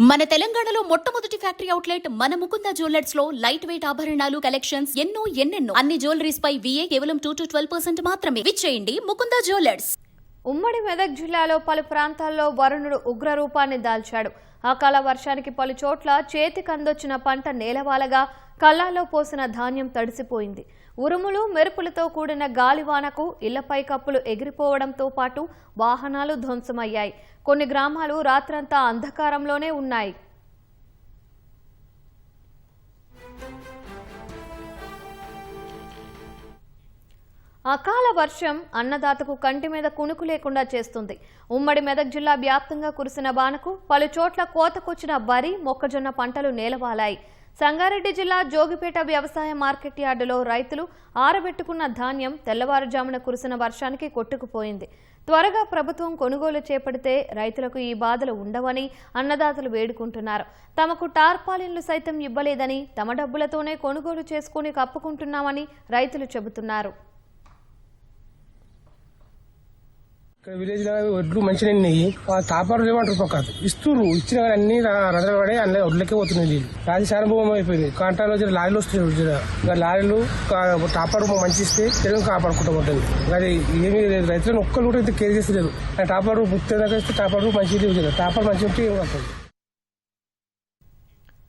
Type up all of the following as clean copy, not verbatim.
మన తెలంగాణలో మొట్టమొదటి ఫ్యాక్టరీ అవుట్లెట్ మన ముకుంద జ్యువెలర్స్ లో లైట్ వెయిట్ ఆభరణాలు కలెక్షన్స్ ఎన్నెన్నో అన్ని జ్యువెలరీస్ పై VA కేవలం 2 to 12% మాత్రమే. విచ్చేయండి ముకుంద జ్యువెలర్స్. ఉమ్మడి మెదక్ జిల్లాలో పలు ప్రాంతాల్లో వరుణుడు ఉగ్ర రూపాన్ని దాల్చాడు. అకాల వర్షానికి పలు చోట్ల చేతికి అందొచ్చిన పంట నేలవాలగా కళ్ళాల్లో పోసిన ధాన్యం తడిసిపోయింది. ఉరుములు మెరుపులతో కూడిన గాలివానకు ఇళ్లపై కప్పులు ఎగిరిపోవడంతో పాటు వాహనాలు ధ్వంసమయ్యాయి. కొన్ని గ్రామాలు రాత్రంతా అంధకారంలోనే ఉన్నాయి. అకాల వర్షం అన్నదాతకు కంటి మీద కునుకు లేకుండా చేస్తుంది. ఉమ్మడి మెదక్ జిల్లా వ్యాప్తంగా కురిసిన వానకు పలు చోట్ల కోతకొచ్చిన వరి, మొక్కజొన్న పంటలు నేలవాలాయి. సంగారెడ్డి జిల్లా జోగిపేట వ్యవసాయ మార్కెట్ యార్డులో రైతులు ఆరబెట్టుకున్న ధాన్యం తెల్లవారుజామున కురిసిన వర్షానికి కొట్టుకుపోయింది. త్వరగా ప్రభుత్వం కొనుగోలు చేపడితే రైతులకు ఈ బాధలు ఉండవని అన్నదాతలు వేడుకుంటున్నారు. తమకు టార్పాలిన్లు సైతం ఇవ్వలేదని, తమ డబ్బులతోనే కొనుగోలు చేసుకుని కప్పుకుంటున్నామని రైతులు చెబుతున్నారు. విలేజ్ లో ఒడ్లు మంచిగా ఉన్నాయి. తాపారు లేవంటారు పక్కన ఇస్తున్నారు. ఇచ్చిన అన్ని రథలు పడి అన్నీ ఒడ్లకే పోతున్నాయి. నీళ్ళు రాజు సానుభవం అయిపోయింది. కాంటాలో లారీలు వస్తున్నాయి. లారీలు టాపారు మంచి ఇస్తే తెలుగు కాపాడుకుంటూ ఉంటుంది. అది ఏమీ లేదు. రైతులను ఒక్కరు కూడా కేర్ చేస్తలేదు. టాపారు ముక్తేదాకా ఇస్తే టాపారు మంచిగా టాపారు మంచిగా ఉంటే ఏమవుతుంది.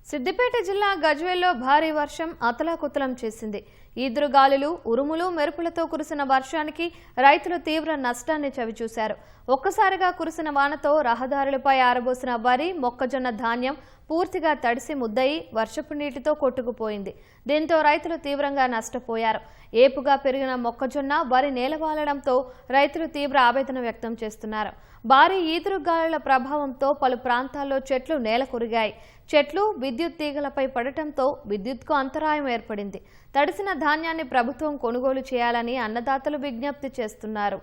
సిద్దిపేట జిల్లా గజ్వేల్లో భారీ వర్షం అతలాకుతలం చేసింది. ఈదురుగాలులు, ఉరుములు, మెరుపులతో కురిసిన వర్షానికి రైతులు తీవ్ర నష్టాన్ని చవిచూశారు. ఒక్కసారిగా కురిసిన వానతో రహదారులపై ఆరబోసిన వరి, మొక్కజొన్న ధాన్యం పూర్తిగా తడిసి ముద్దయి వర్షపు నీటితో కొట్టుకుపోయింది. దీంతో రైతులు తీవ్రంగా నష్టపోయారు. ఏపుగా పెరిగిన మొక్కజొన్న, వరి నేలవాలడంతో రైతులు తీవ్ర ఆవేదన వ్యక్తం చేస్తున్నారు. భారీ ఈదురుగాలుల ప్రభావంతో పలు ప్రాంతాల్లో చెట్లు నేలకొరిగాయి. చెట్లు విద్యుత్ తీగలపై పడటంతో విద్యుత్కు అంతరాయం ఏర్పడింది. తడిసిన ధాన్యాన్ని ప్రభుత్వం కొనుగోలు చేయాలని అన్నదాతలు విజ్ఞప్తి చేస్తున్నారు.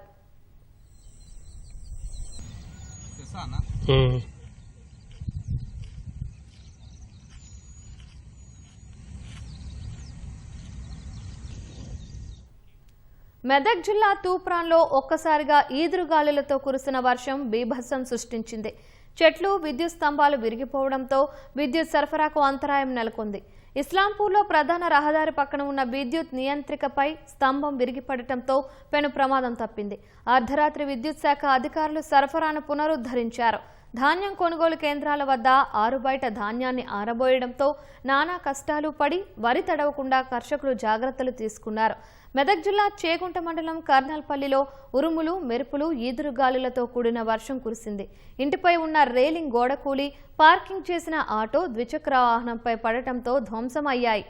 మెదక్ జిల్లా తూప్రాన్లో ఒక్కసారిగా ఈదురుగాలులతో కురిసిన వర్షం బీభత్సం సృష్టించింది. చెట్లు, విద్యుత్ స్తంభాలు విరిగిపోవడంతో విద్యుత్ సరఫరాకు అంతరాయం నెలకొంది. ఇస్లాంపూర్లో ప్రధాన రహదారి పక్కన ఉన్న విద్యుత్ నియంత్రికపై స్తంభం విరిగిపడటంతో పెను ప్రమాదం తప్పింది. అర్ధరాత్రి విద్యుత్ శాఖ అధికారులు సరఫరాను పునరుద్ధరించారు. ధాన్యం కొనుగోలు కేంద్రాల వద్ద ఆరుబయట ధాన్యాన్ని ఆరబోయడంతో నానా కష్టాలు పడి వరి తడవకుండా కర్షకులు జాగ్రత్తలు తీసుకున్నారు. మెదక్ జిల్లా చేగుంట మండలం కర్నల్పల్లిలో ఉరుములు, మెరుపులు, ఈదురుగాలులతో కూడిన వర్షం కురిసింది. ఇంటిపై ఉన్న రేలింగ్ గోడ కూలి పార్కింగ్ చేసిన ఆటో ద్విచక్ర వాహనంపై పడటంతో ధ్వంసమయ్యాయి.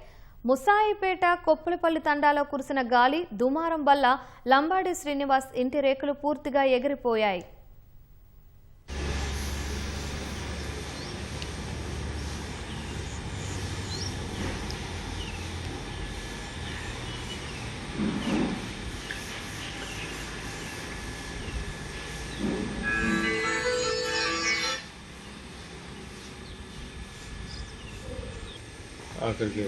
ముసాయిపేట కొప్పులపల్లి తండాలో కురిసిన గాలి దుమారం వల్ల లంబాడి శ్రీనివాస్ ఇంటి రేకులు పూర్తిగా ఎగిరిపోయాయి. आकर के